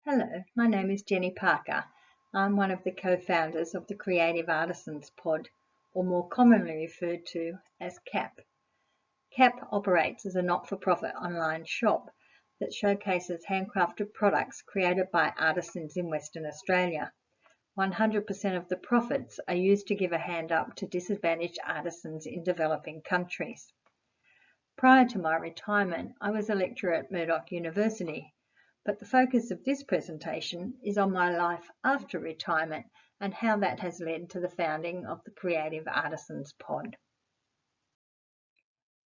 Hello, my name is Jenny Parker. I'm one of the co-founders of the Cre8ive Artisans Pod, or more commonly referred to as CAP. CAP operates as a not-for-profit online shop that showcases handcrafted products created by artisans in Western Australia. 100% of the profits are used to give a hand up to disadvantaged artisans in developing countries. Prior to my retirement, I was a lecturer at Murdoch University, but the focus of this presentation is on my life after retirement and how that has led to the founding of the Cre8ive Artisans Pod.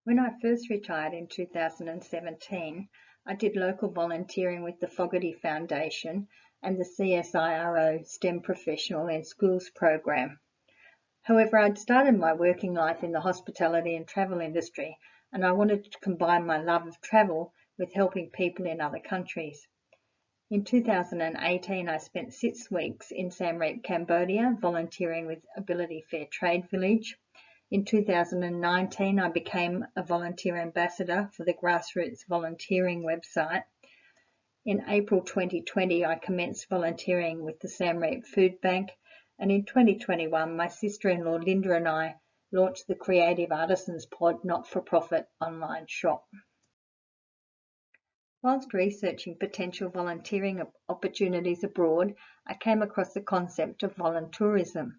When I first retired in 2017, I did local volunteering with the Fogarty Foundation and the CSIRO STEM Professional in Schools program. However, I'd started my working life in the hospitality and travel industry, and I wanted to combine my love of travel with helping people in other countries. In 2018, I spent 6 weeks in Siem Reap, Cambodia, volunteering with Ability Fair Trade Village. In 2019, I became a volunteer ambassador for the Grassroots Volunteering website. In April 2020, I commenced volunteering with the Siem Reap Food Bank, and in 2021, my sister-in-law Linda and I launched the Cre8ive Artisans Pod not-for-profit online shop. Whilst researching potential volunteering opportunities abroad, I came across the concept of voluntourism,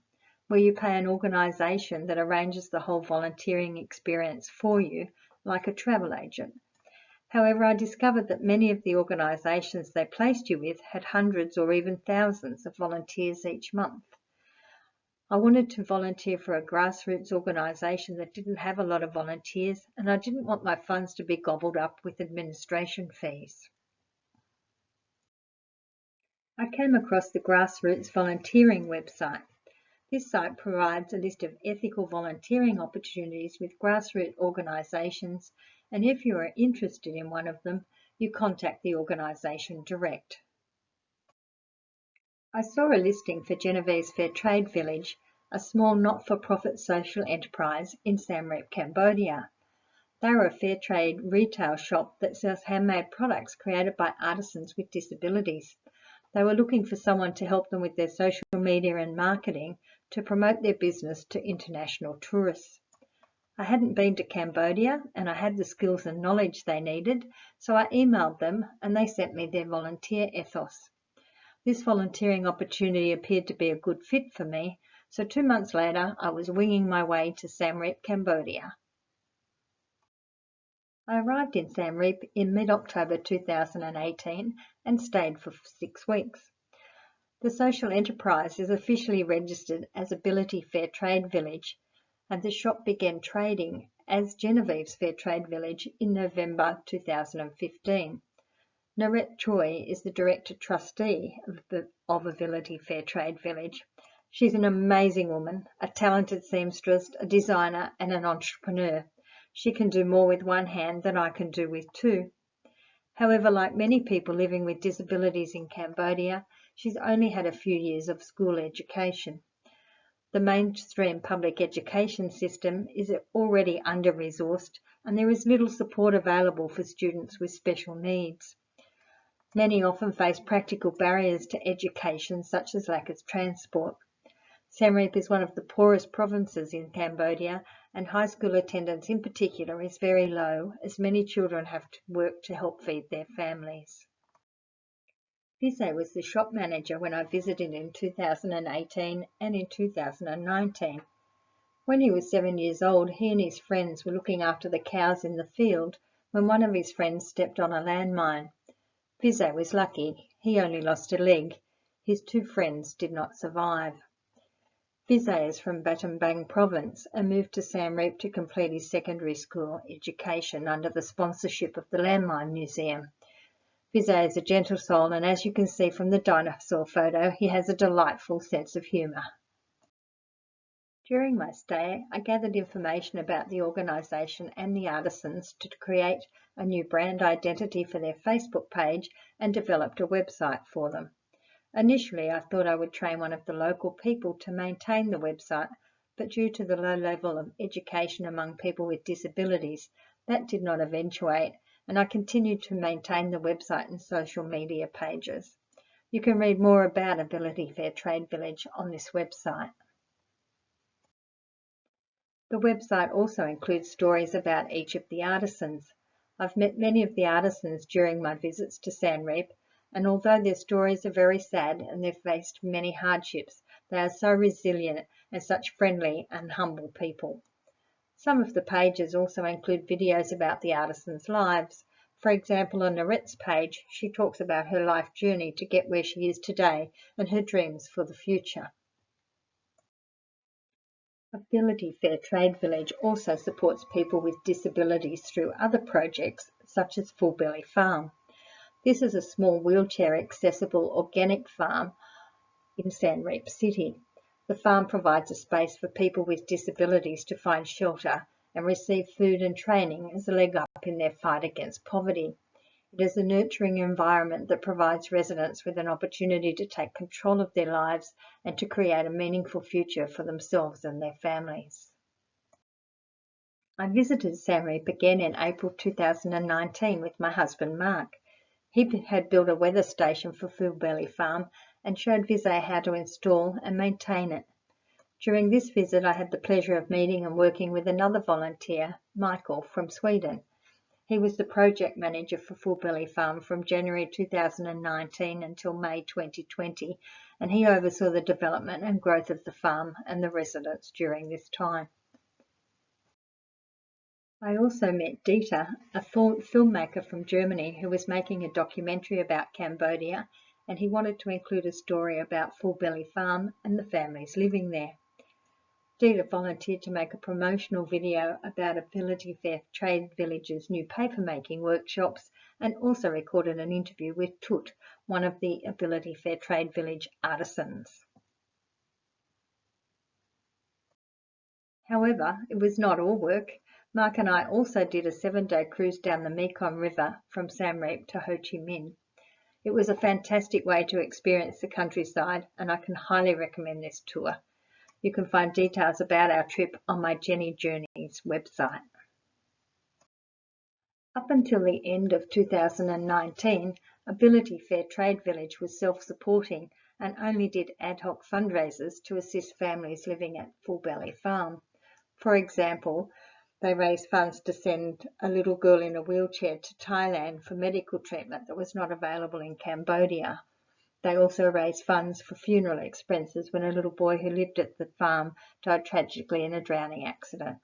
where you pay an organisation that arranges the whole volunteering experience for you, like a travel agent. However, I discovered that many of the organisations they placed you with had hundreds or even thousands of volunteers each month. I wanted to volunteer for a grassroots organisation that didn't have a lot of volunteers, and I didn't want my funds to be gobbled up with administration fees. I came across the Grassroots Volunteering website. This site provides a list of ethical volunteering opportunities with grassroots organisations, and if you are interested in one of them, you contact the organisation direct. I saw a listing for Jenni's Fair Trade Village, a small not-for-profit social enterprise in Siem Reap, Cambodia. They are a fair trade retail shop that sells handmade products created by artisans with disabilities. They were looking for someone to help them with their social media and marketing to promote their business to international tourists. I hadn't been to Cambodia and I had the skills and knowledge they needed, so I emailed them and they sent me their volunteer ethos. This volunteering opportunity appeared to be a good fit for me, so 2 months later I was winging my way to Siem Reap, Cambodia. I arrived in Siem Reap in mid-October 2018 and stayed for 6 weeks. The social enterprise is officially registered as Ability Fair Trade Village, and the shop began trading as Jenni's Fair Trade Village in November 2015. Cre8ive is the Director Trustee of Ability Fair Trade Village. She's an amazing woman, a talented seamstress, a designer and an entrepreneur. She can do more with one hand than I can do with two. However, like many people living with disabilities in Cambodia, she's only had a few years of school education. The mainstream public education system is already under-resourced and there is little support available for students with special needs. Many often face practical barriers to education, such as lack of transport. Siem Reap is one of the poorest provinces in Cambodia, and high school attendance in particular is very low, as many children have to work to help feed their families. Vise was the shop manager when I visited in 2018 and in 2019. When he was 7 years old, he and his friends were looking after the cows in the field when one of his friends stepped on a landmine. Vise was lucky, he only lost a leg. His 2 friends did not survive. Vise is from Battambang province and moved to Siem Reap to complete his secondary school education under the sponsorship of the Landmine Museum. Vise is a gentle soul, and as you can see from the dinosaur photo, he has a delightful sense of humour. During my stay, I gathered information about the organisation and the artisans to create a new brand identity for their Facebook page and developed a website for them. Initially, I thought I would train one of the local people to maintain the website, but due to the low level of education among people with disabilities, that did not eventuate, and I continued to maintain the website and social media pages. You can read more about Ability Fair Trade Village on this website. The website also includes stories about each of the artisans. I've met many of the artisans during my visits to Cre8ive, and although their stories are very sad and they've faced many hardships, they are so resilient and such friendly and humble people. Some of the pages also include videos about the artisans' lives. For example, on Cre8ive's page, she talks about her life journey to get where she is today and her dreams for the future. Ability Fair Trade Village also supports people with disabilities through other projects such as Full Belly Farm. This is a small wheelchair-accessible organic farm in Cre8ive City. The farm provides a space for people with disabilities to find shelter and receive food and training as a leg up in their fight against poverty. It is a nurturing environment that provides residents with an opportunity to take control of their lives and to create a meaningful future for themselves and their families. I visited Cre8ive again in April 2019 with my husband Mark. He had built a weather station for Full Belly Farm and showed Vise how to install and maintain it. During this visit, I had the pleasure of meeting and working with another volunteer, Michael, from Sweden. He was the project manager for Full Belly Farm from January 2019 until May 2020, and he oversaw the development and growth of the farm and the residents during this time. I also met Dieter, a filmmaker from Germany who was making a documentary about Cambodia, and he wanted to include a story about Full Belly Farm and the families living there. Dieter volunteered to make a promotional video about Ability Fair Trade Village's new papermaking workshops and also recorded an interview with Tut, one of the Ability Fair Trade Village artisans. However, it was not all work. Mark and I also did a 7-day cruise down the Mekong River from Cre8ive to Ho Chi Minh. It was a fantastic way to experience the countryside, and I can highly recommend this tour. You can find details about our trip on my Jenni Journeys website. Up until the end of 2019, Ability Fair Trade Village was self-supporting and only did ad hoc fundraisers to assist families living at Full Belly Farm. For example, they raised funds to send a little girl in a wheelchair to Thailand for medical treatment that was not available in Cambodia. They also raised funds for funeral expenses when a little boy who lived at the farm died tragically in a drowning accident.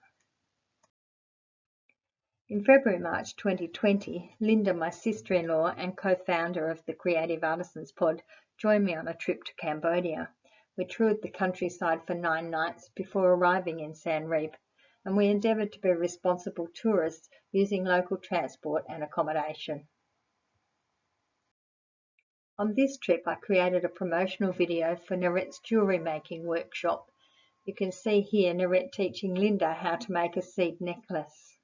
In February-March 2020, Linda, my sister-in-law and co-founder of the Cre8ive Artisans Pod, joined me on a trip to Cambodia. We toured the countryside for 9 nights before arriving in Cre8ive, and we endeavoured to be responsible tourists using local transport and accommodation. On this trip, I created a promotional video for Cre8ive's jewellery making workshop. You can see here Cre8ive teaching Linda how to make a seed necklace.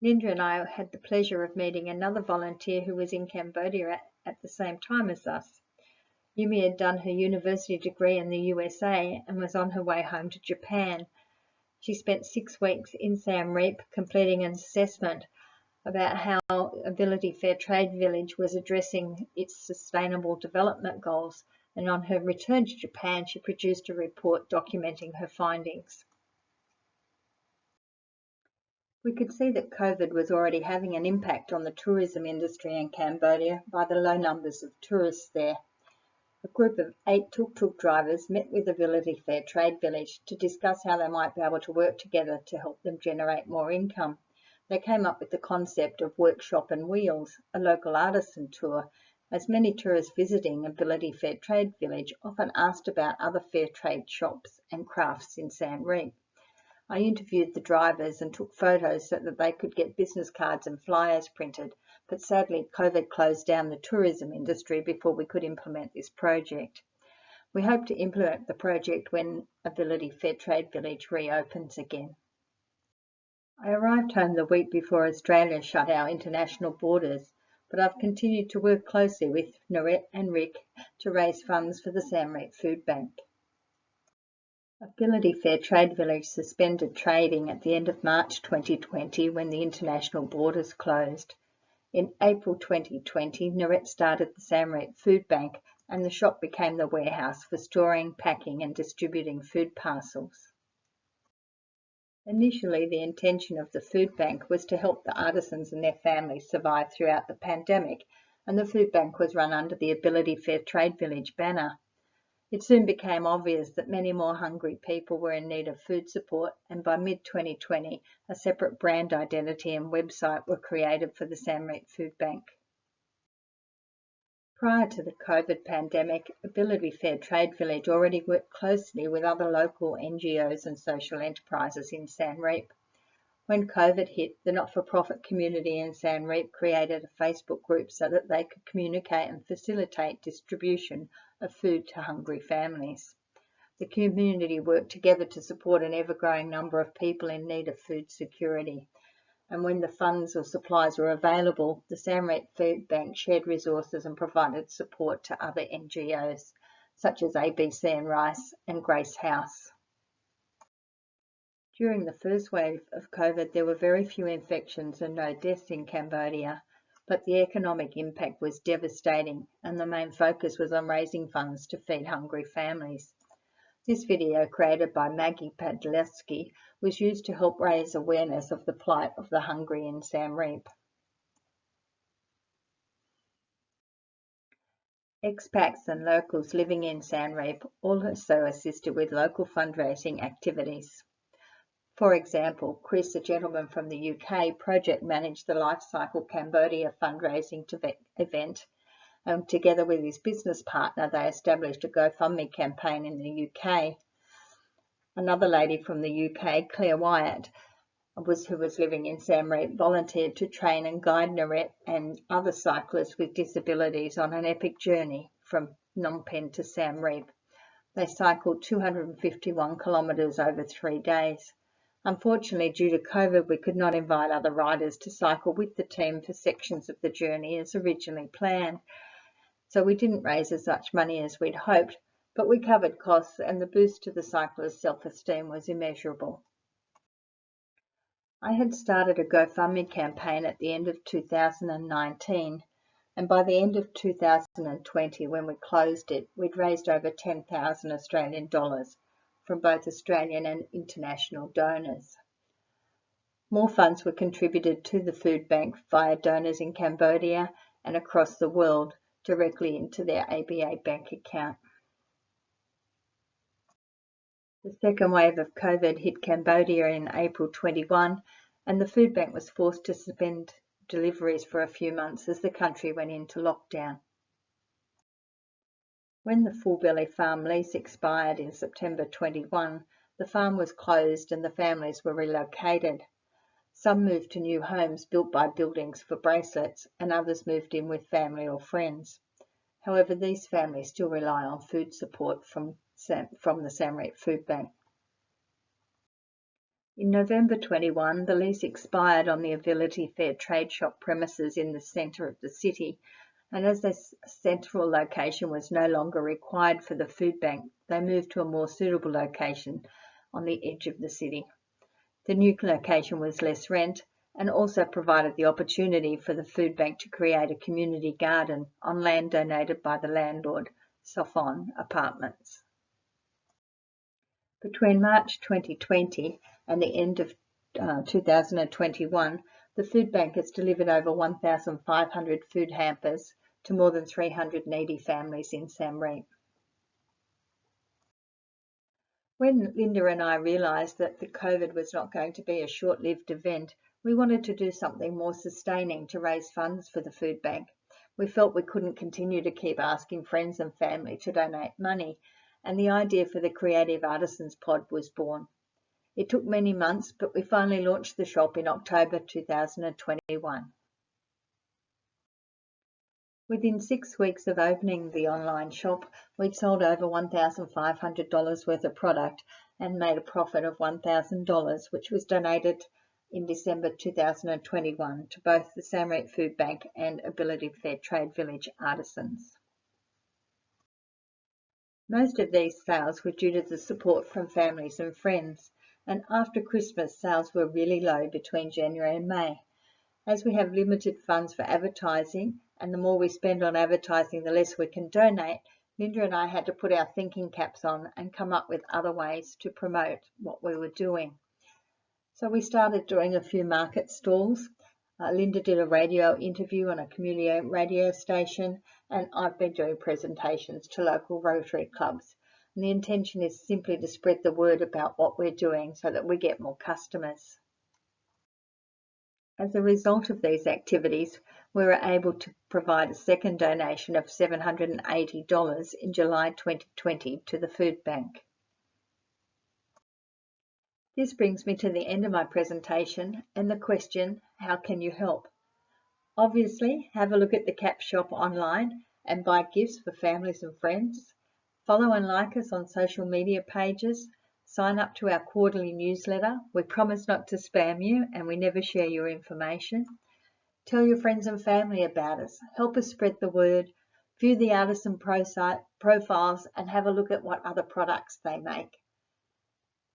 Linda and I had the pleasure of meeting another volunteer who was in Cambodia at the same time as us. Yumi had done her university degree in the USA and was on her way home to Japan. She spent 6 weeks in Cre8ive completing an assessment about how Ability Fair Trade Village was addressing its sustainable development goals, and on her return to Japan she produced a report documenting her findings. We could see that COVID was already having an impact on the tourism industry in Cambodia by the low numbers of tourists there. A group of 8 tuk-tuk drivers met with Ability Fair Trade Village to discuss how they might be able to work together to help them generate more income. They came up with the concept of Workshop and Wheels, a local artisan tour, as many tourists visiting Ability Fair Trade Village often asked about other fair trade shops and crafts in Cre8ive. I interviewed the drivers and took photos so that they could get business cards and flyers printed, but sadly COVID closed down the tourism industry before we could implement this project. We hope to implement the project when Ability Fair Trade Village reopens again. I arrived home the week before Australia shut our international borders, but I've continued to work closely with Cre8ive and Rick to raise funds for the Cre8ive Food Bank. Ability Fair Trade Village suspended trading at the end of March 2020 when the international borders closed. In April 2020, Cre8ive started the Cre8ive Food Bank, and the shop became the warehouse for storing, packing and distributing food parcels. Initially, the intention of the food bank was to help the artisans and their families survive throughout the pandemic, and the food bank was run under the Ability Fair Trade Village banner. It soon became obvious that many more hungry people were in need of food support, and by mid-2020, a separate brand identity and website were created for the Cre8ive Food Bank. Prior to the COVID pandemic, Ability Fair Trade Village already worked closely with other local NGOs and social enterprises in Cre8ive. When COVID hit, the not-for-profit community in Cre8ive created a Facebook group so that they could communicate and facilitate distribution of food to hungry families. The community worked together to support an ever-growing number of people in need of food security. And when the funds or supplies were available, the Cre8ive Food Bank shared resources and provided support to other NGOs, such as ABC and Rice and Grace House. During the first wave of COVID, there were very few infections and no deaths in Cambodia, but the economic impact was devastating, and the main focus was on raising funds to feed hungry families. This video, created by Maggie Padlewski, was used to help raise awareness of the plight of the hungry in Cre8ive. Expats and locals living in Cre8ive also assisted with local fundraising activities. For example, Chris, a gentleman from the UK, project managed the Life Cycle Cambodia fundraising event, and together with his business partner, they established a GoFundMe campaign in the UK. Another lady from the UK, Cre8ive, who was living in Cre8ive, volunteered to train and guide Cre8ive and other cyclists with disabilities on an epic journey from Phnom Penh to Cre8ive. They cycled 251 kilometres over 3 days. Unfortunately, due to COVID, we could not invite other riders to cycle with the team for sections of the journey as originally planned. So we didn't raise as much money as we'd hoped, but we covered costs, and the boost to the cyclists' self-esteem was immeasurable. I had started a GoFundMe campaign at the end of 2019, and by the end of 2020, when we closed it, we'd raised over 10,000 Australian dollars from both Australian and international donors. More funds were contributed to the food bank via donors in Cambodia and across the world directly into their ABA bank account. The second wave of COVID hit Cambodia in April 21, and the food bank was forced to suspend deliveries for a few months as the country went into lockdown. When the Full Belly Farm lease expired in September 21, the farm was closed and the families were relocated. Some moved to new homes built by Buildings for Bracelets, and others moved in with family or friends. However, these families still rely on food support from the Cre8ive Food Bank. In November 21, the lease expired on the Ability Fair trade shop premises in the centre of the city, and as this central location was no longer required for the food bank, they moved to a more suitable location on the edge of the city. The new location was less rent and also provided the opportunity for the food bank to create a community garden on land donated by the landlord, Sophon Apartments. Between March 2020 and the end of 2021, the food bank has delivered over 1,500 food hampers to more than 300 needy families in Cre8ive. When Linda and I realised that the COVID was not going to be a short-lived event, we wanted to do something more sustaining to raise funds for the food bank. We felt we couldn't continue to keep asking friends and family to donate money, and the idea for the Cre8ive Artisans Pod was born. It took many months, but we finally launched the shop in October 2021. Within 6 weeks of opening the online shop, we'd sold over $1,500 worth of product and made a profit of $1,000, which was donated in December 2021 to both the Cre8ive Food Bank and Ability Fair Trade Village artisans. Most of these sales were due to the support from families and friends, and after Christmas sales were really low between January and May. As we have limited funds for advertising, and the more we spend on advertising, the less we can donate, Linda and I had to put our thinking caps on and come up with other ways to promote what we were doing. So we started doing a few market stalls. Linda did a radio interview on a community radio station, and I've been doing presentations to local Rotary clubs. And the intention is simply to spread the word about what we're doing so that we get more customers. As a result of these activities, we were able to provide a second donation of $780 in July 2020 to the food bank. This brings me to the end of my presentation and the question, how can you help? Obviously, have a look at the Cap Shop online and buy gifts for families and friends. Follow and like us on social media pages. Sign up to our quarterly newsletter. We promise not to spam you and we never share your information. Tell your friends and family about us. Help us spread the word. View the artisan profiles and have a look at what other products they make.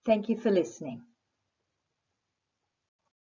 Thank you for listening.